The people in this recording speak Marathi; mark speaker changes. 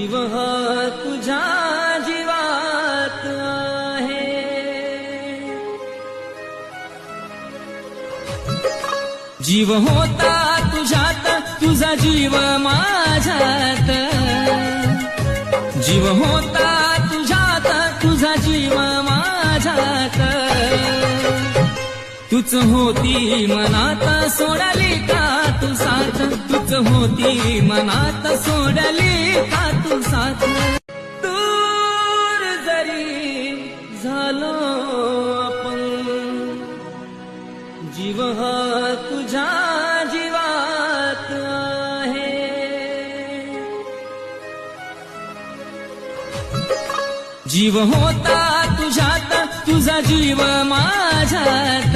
Speaker 1: जीव हा तुझ्या जीवात आहे, जीव होता तुझ्यात तुझा जीव माझ्यात, जीव होता तुझ्यात तुझा जीव माझ्यात, तूच होती मनात सोडली का तू साथ, तूच होती मनात सोडली का तू साथ, दूर जरी झालो आपण जीव हा तुझ्या जीवात आहे, जीव होता तुझ्यात तुझा जीव माझ्यात,